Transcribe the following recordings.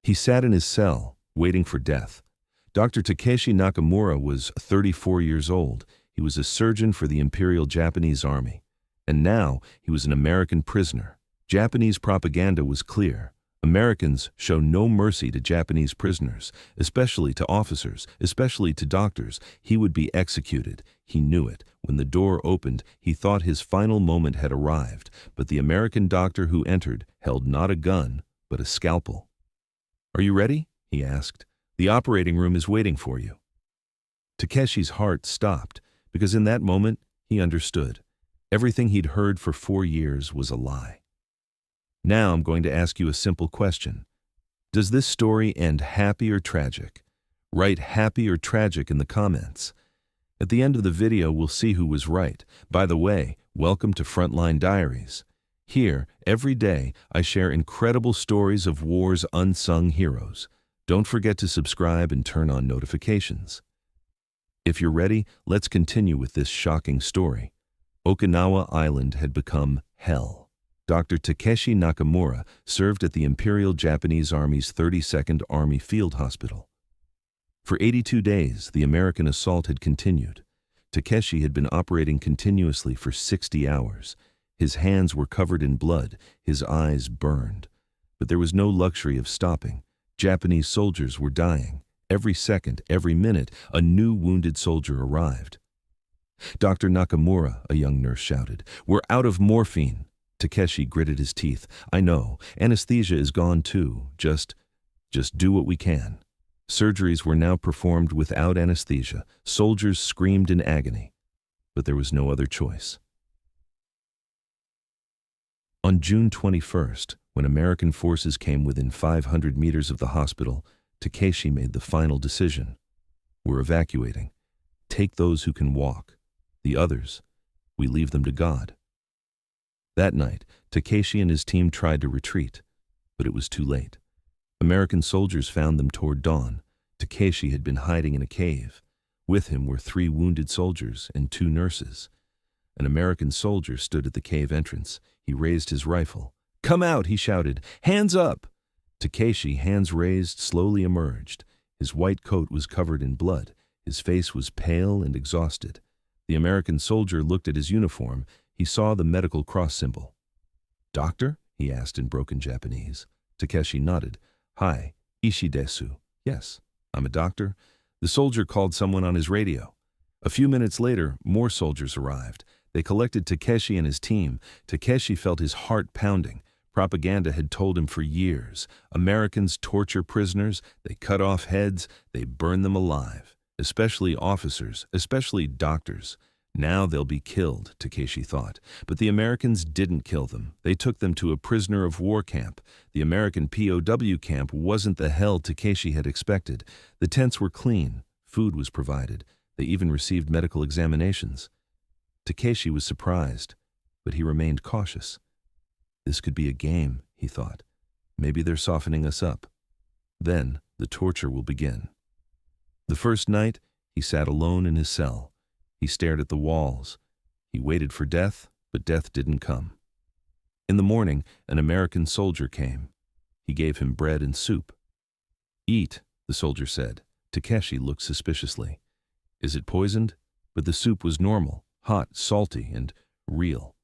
He sat in his cell, waiting for death. Dr. Takeshi Nakamura was 34 years old. He was a surgeon for the Imperial Japanese Army. And now he was an American prisoner. Japanese propaganda was clear. Americans show no mercy to Japanese prisoners, especially to officers, especially to doctors. He would be executed. He knew it. When the door opened, he thought his final moment had arrived, but the American doctor who entered held not a gun, but a scalpel. "Are you ready?" he asked. "The operating room is waiting for you." Takeshi's heart stopped, because in that moment he understood. Everything he'd heard for 4 years was a lie. "Now I'm going to ask you a simple question. Does this story end happy or tragic? Write happy or tragic in the comments. At the end of the video, we'll see who was right. By the way, welcome to Frontline Diaries. Here, every day, I share incredible stories of war's unsung heroes. Don't forget to subscribe and turn on notifications. If you're ready, let's continue with this shocking story. Okinawa Island had become hell. Dr. Takeshi Nakamura served at the Imperial Japanese Army's 32nd Army Field Hospital. For 82 days, the American assault had continued. Takeshi had been operating continuously for 60 hours. His hands were covered in blood, his eyes burned. But there was no luxury of stopping. Japanese soldiers were dying. Every second, every minute, a new wounded soldier arrived. "Dr. Nakamura," a young nurse shouted, "we're out of morphine." Takeshi gritted his teeth. "I know. Anesthesia is gone too. Just do what we can." Surgeries were now performed without anesthesia. Soldiers screamed in agony. But there was no other choice. On June 21st, when American forces came within 500 meters of the hospital, Takeshi made the final decision. "We're evacuating. Take those who can walk. The others, we leave them to God." That night, Takeshi and his team tried to retreat, but it was too late. American soldiers found them toward dawn. Takeshi had been hiding in a cave. With him were 3 wounded soldiers and 2 nurses. An American soldier stood at the cave entrance. He raised his rifle. "Come out!" he shouted. "Hands up!" Takeshi, hands raised, slowly emerged. His white coat was covered in blood. His face was pale and exhausted. The American soldier looked at his uniform. He saw the medical cross symbol. "Doctor?" he asked in broken Japanese. Takeshi nodded. "Hi, Ishi desu." "Yes, I'm a doctor." The soldier called someone on his radio. A few minutes later, more soldiers arrived. They collected Takeshi and his team. Takeshi felt his heart pounding. Propaganda had told him for years. Americans torture prisoners, they cut off heads, they burn them alive. Especially officers, especially doctors. Now they'll be killed, Takeshi thought. But the Americans didn't kill them. They took them to a prisoner of war camp. The American POW camp wasn't the hell Takeshi had expected. The tents were clean. Food was provided. They even received medical examinations. Takeshi was surprised, but he remained cautious. This could be a game, he thought. Maybe they're softening us up. Then the torture will begin. The first night, he sat alone in his cell. He stared at the walls. He waited for death, but death didn't come. In the morning, an American soldier came. He gave him bread and soup. "Eat," the soldier said. Takeshi looked suspiciously. "Is it poisoned?" But the soup was normal, hot, salty, and real.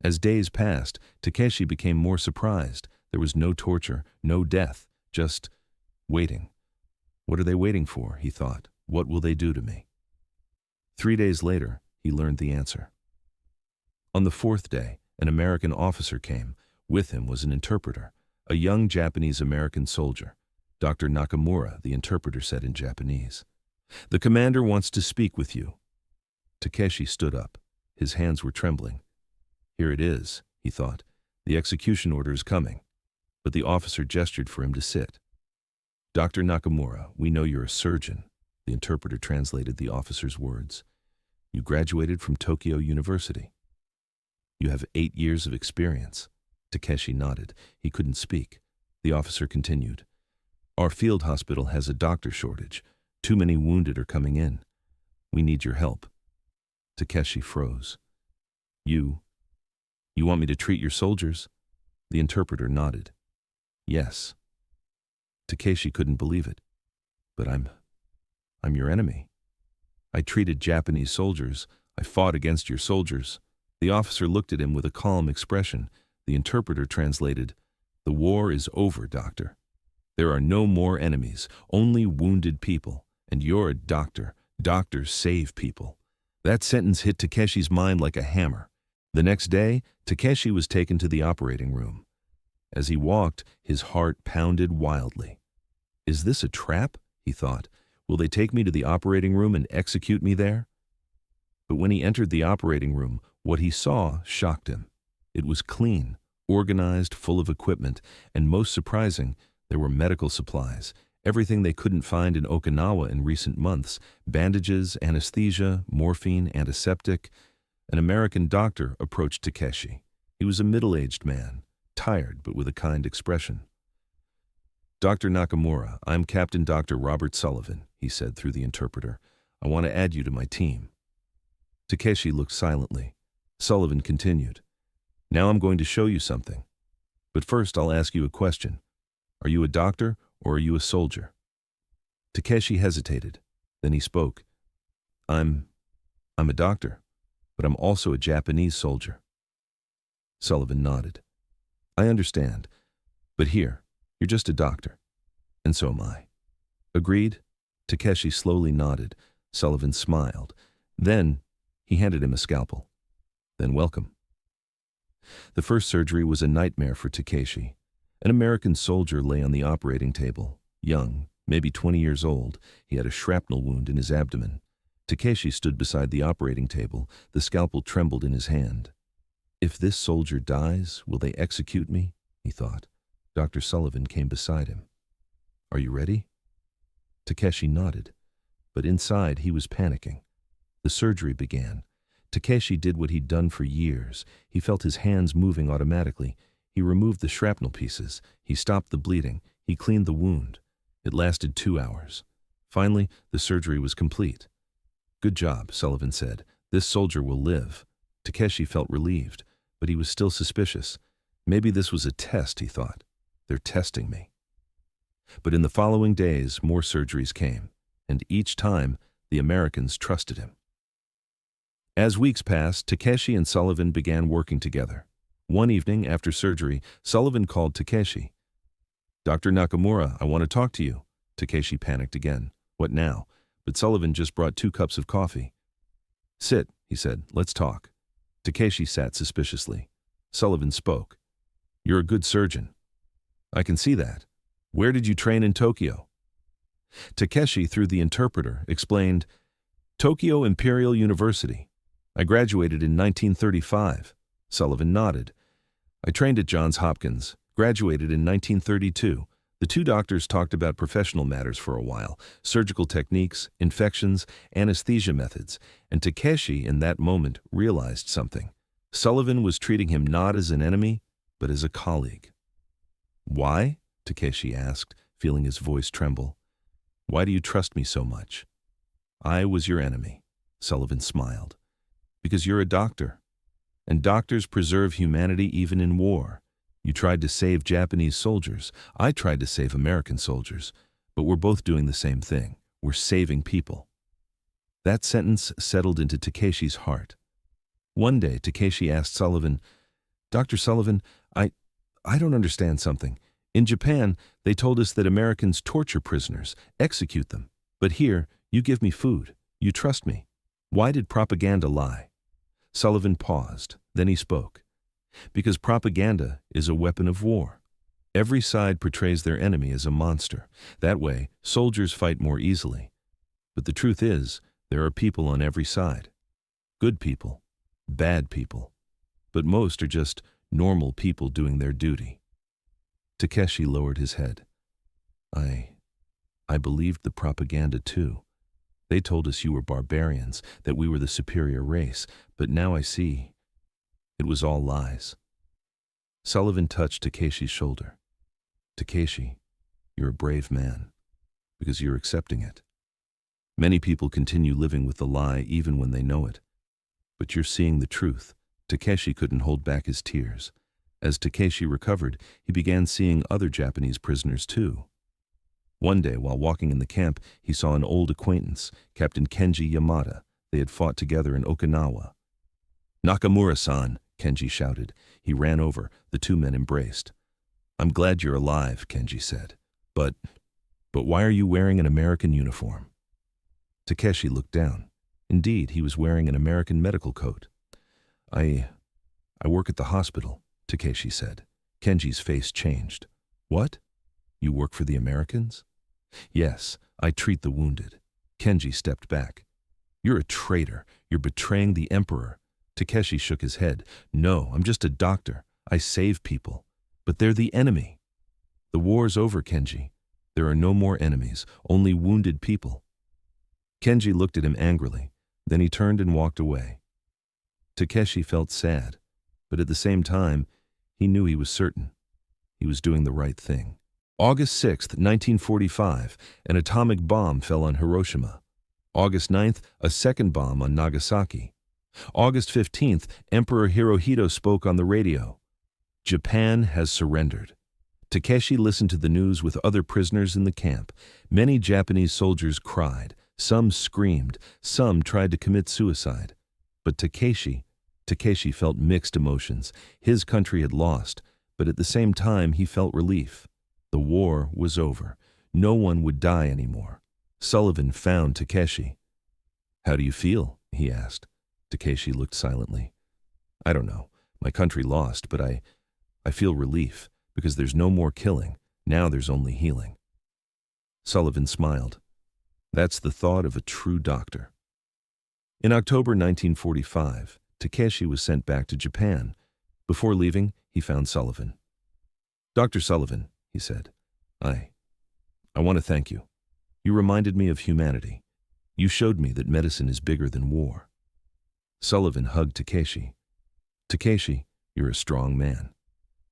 As days passed, Takeshi became more surprised. There was no torture, no death, just waiting. What are they waiting for, he thought. What will they do to me? 3 days later, he learned the answer. On the 4th day, an American officer came. With him was an interpreter, a young Japanese-American soldier. Dr. Nakamura, the interpreter said in Japanese. "The commander wants to speak with you." Takeshi stood up. His hands were trembling. Here it is, he thought. The execution order is coming. But the officer gestured for him to sit. "Dr. Nakamura, we know you're a surgeon." The interpreter translated the officer's words. "You graduated from Tokyo University. You have 8 years of experience." Takeshi nodded. He couldn't speak. The officer continued. "Our field hospital has a doctor shortage. Too many wounded are coming in. We need your help." Takeshi froze. You want me to treat your soldiers?" The interpreter nodded. "Yes." Takeshi couldn't believe it. But I'm your enemy. I treated Japanese soldiers. I fought against your soldiers. The officer looked at him with a calm expression. The interpreter translated, "The war is over, doctor. There are no more enemies, only wounded people. And you're a doctor. Doctors save people." That sentence hit Takeshi's mind like a hammer. The next day, Takeshi was taken to the operating room. As he walked, his heart pounded wildly. Is this a trap? He thought. Will they take me to the operating room and execute me there? But when he entered the operating room, what he saw shocked him. It was clean, organized, full of equipment, and most surprising, there were medical supplies, everything they couldn't find in Okinawa in recent months: bandages, anesthesia, morphine, antiseptic. An American doctor approached Takeshi. He was a middle-aged man, tired but with a kind expression. "Dr. Nakamura, I'm Captain Dr. Robert Sullivan," he said through the interpreter. "I want to add you to my team." Takeshi looked silently. Sullivan continued. "Now I'm going to show you something. But first I'll ask you a question. Are you a doctor or are you a soldier?" Takeshi hesitated. Then he spoke. I'm a doctor, but I'm also a Japanese soldier." Sullivan nodded. "I understand. But here, you're just a doctor. And so am I." "Agreed?" Takeshi slowly nodded. Sullivan smiled. Then he handed him a scalpel. "Then welcome." The first surgery was a nightmare for Takeshi. An American soldier lay on the operating table, young, maybe 20 years old. He had a shrapnel wound in his abdomen. Takeshi stood beside the operating table. The scalpel trembled in his hand. "If this soldier dies, will they execute me?" he thought. Dr. Sullivan came beside him. "Are you ready?" Takeshi nodded, but inside he was panicking. The surgery began. Takeshi did what he'd done for years. He felt his hands moving automatically. He removed the shrapnel pieces. He stopped the bleeding. He cleaned the wound. It lasted 2 hours. Finally, the surgery was complete. "Good job," Sullivan said. "This soldier will live." Takeshi felt relieved, but he was still suspicious. Maybe this was a test, he thought. They're testing me. But in the following days, more surgeries came, and each time, the Americans trusted him. As weeks passed, Takeshi and Sullivan began working together. One evening, after surgery, Sullivan called Takeshi. "Dr. Nakamura, I want to talk to you." Takeshi panicked again. What now? But Sullivan just brought 2 cups of coffee. "Sit," he said. "Let's talk." Takeshi sat suspiciously. Sullivan spoke. "You're a good surgeon." "I can see that. Where did you train in Tokyo?" Takeshi, through the interpreter, explained, "Tokyo Imperial University. I graduated in 1935. Sullivan nodded. "I trained at Johns Hopkins, graduated in 1932. The 2 doctors talked about professional matters for a while, surgical techniques, infections, anesthesia methods, and Takeshi, in that moment, realized something. Sullivan was treating him not as an enemy, but as a colleague. "Why?" Takeshi asked, feeling his voice tremble. "Why do you trust me so much?" "I was your enemy," Sullivan smiled. "Because you're a doctor. And doctors preserve humanity even in war. You tried to save Japanese soldiers. I tried to save American soldiers. But we're both doing the same thing. We're saving people." That sentence settled into Takeshi's heart. One day, Takeshi asked Sullivan, "Dr. Sullivan, I don't understand something. In Japan, they told us that Americans torture prisoners, execute them. But here, you give me food. You trust me. Why did propaganda lie?" Sullivan paused. Then he spoke. "Because propaganda is a weapon of war. Every side portrays their enemy as a monster. That way, soldiers fight more easily. But the truth is, there are people on every side. Good people, bad people. But most are just normal people doing their duty." Takeshi lowered his head. I believed the propaganda too. They told us you were barbarians, that we were the superior race, but now I see it was all lies." Sullivan touched Takeshi's shoulder. "Takeshi, you're a brave man, because you're accepting it. Many people continue living with the lie even when they know it. But you're seeing the truth." Takeshi couldn't hold back his tears. As Takeshi recovered, he began seeing other Japanese prisoners too. One day, while walking in the camp, he saw an old acquaintance, Captain Kenji Yamada. They had fought together in Okinawa. "Nakamura-san," Kenji shouted. He ran over. The two men embraced. "I'm glad you're alive," Kenji said. But why are you wearing an American uniform?" Takeshi looked down. Indeed, he was wearing an American medical coat. I work at the hospital," Takeshi said. Kenji's face changed. "What? You work for the Americans?" "Yes, I treat the wounded." Kenji stepped back. "You're a traitor. You're betraying the Emperor." Takeshi shook his head. "No, I'm just a doctor. I save people. But they're the enemy." "The war's over, Kenji. There are no more enemies, only wounded people." Kenji looked at him angrily. Then he turned and walked away. Takeshi felt sad, but at the same time, he knew he was certain. He was doing the right thing. August 6th, 1945, an atomic bomb fell on Hiroshima. August 9th, a second bomb on Nagasaki. August 15th, Emperor Hirohito spoke on the radio. "Japan has surrendered." Takeshi listened to the news with other prisoners in the camp. Many Japanese soldiers cried. Some screamed. Some tried to commit suicide. But Takeshi felt mixed emotions. His country had lost, but at the same time he felt relief. The war was over. No one would die anymore. Sullivan found Takeshi. "How do you feel?" he asked. Takeshi looked silently. "I don't know. My country lost, but I feel relief, because there's no more killing. Now there's only healing." Sullivan smiled. "That's the thought of a true doctor." In October 1945, Takeshi was sent back to Japan. Before leaving, he found Sullivan. "Dr. Sullivan," he said, I want to thank you. You reminded me of humanity. You showed me that medicine is bigger than war." Sullivan hugged Takeshi. "Takeshi, you're a strong man.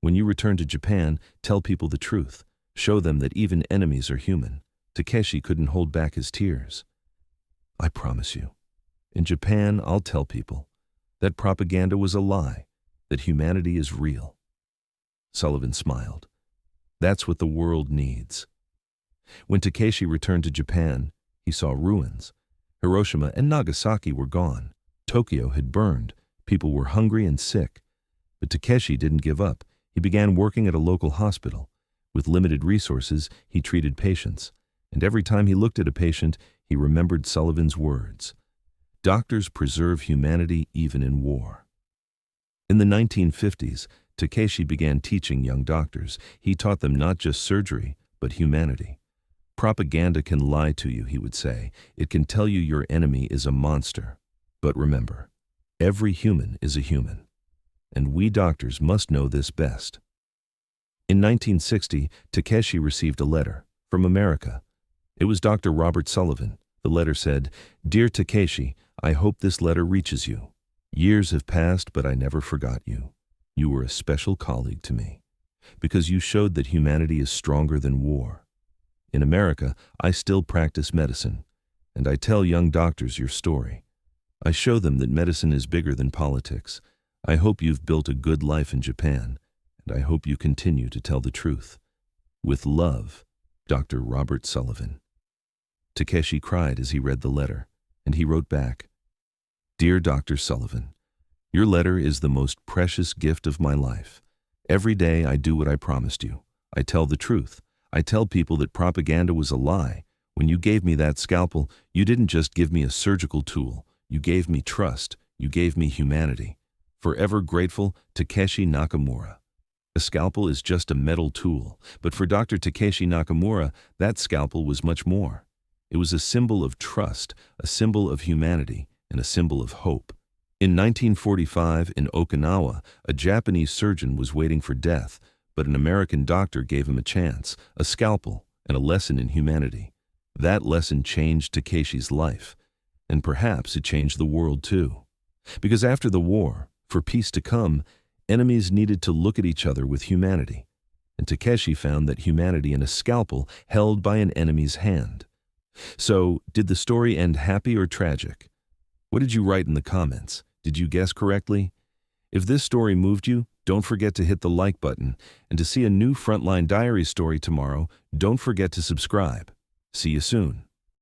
When you return to Japan, tell people the truth. Show them that even enemies are human." Takeshi couldn't hold back his tears. "I promise you. In Japan, I'll tell people that propaganda was a lie, that humanity is real." Sullivan smiled. "That's what the world needs." When Takeshi returned to Japan, he saw ruins. Hiroshima and Nagasaki were gone. Tokyo had burned. People were hungry and sick. But Takeshi didn't give up. He began working at a local hospital. With limited resources, he treated patients. And every time he looked at a patient, he remembered Sullivan's words. Doctors preserve humanity even in war. In the 1950s, Takeshi began teaching young doctors. He taught them not just surgery, but humanity. "Propaganda can lie to you," he would say. "It can tell you your enemy is a monster. But remember, every human is a human. And we doctors must know this best." In 1960, Takeshi received a letter from America. It was Dr. Robert Sullivan. The letter said, "Dear Takeshi, I hope this letter reaches you. Years have passed, but I never forgot you. You were a special colleague to me, because you showed that humanity is stronger than war. In America, I still practice medicine, and I tell young doctors your story. I show them that medicine is bigger than politics. I hope you've built a good life in Japan, and I hope you continue to tell the truth. With love, Dr. Robert Sullivan." Takeshi cried as he read the letter, and he wrote back, "Dear Dr. Sullivan, your letter is the most precious gift of my life. Every day I do what I promised you. I tell the truth. I tell people that propaganda was a lie. When you gave me that scalpel, you didn't just give me a surgical tool. You gave me trust. You gave me humanity. Forever grateful, Takeshi Nakamura." A scalpel is just a metal tool, but for Dr. Takeshi Nakamura, that scalpel was much more. It was a symbol of trust, a symbol of humanity, and a symbol of hope. In 1945, in Okinawa, a Japanese surgeon was waiting for death, but an American doctor gave him a chance, a scalpel, and a lesson in humanity. That lesson changed Takeshi's life, and perhaps it changed the world too. Because after the war, for peace to come, enemies needed to look at each other with humanity. And Takeshi found that humanity in a scalpel held by an enemy's hand. So, did the story end happy or tragic? What did you write in the comments? Did you guess correctly? If this story moved you, Don't forget to hit the like button, and to see a new Frontline Diaries story tomorrow, don't forget to subscribe. See you soon.